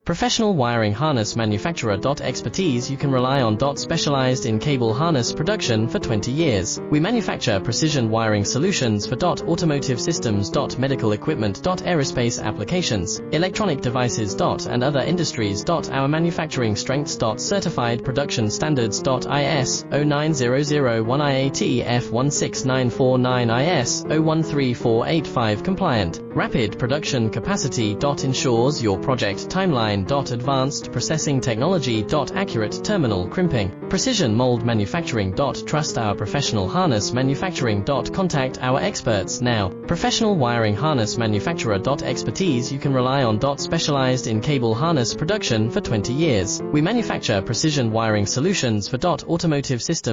Professional wiring harness manufacturer. Expertise you can rely on. Specialized in cable harness production for 20 years. We manufacture precision wiring solutions for automotive systems, medical equipment, aerospace applications, electronic devices, and other industries. Our manufacturing strengths. Certified production standards. IS 09001 IAT F16949 IS 013485 compliant. Rapid production capacity. Ensures your project timeline. Advanced processing technology. Accurate terminal crimping. Precision mold manufacturing. Trust our professional harness manufacturing. Contact our experts now. Professional wiring harness manufacturer. Expertise you can rely on. Specialized in cable harness production for 20 years. We manufacture precision wiring solutions for automotive systems.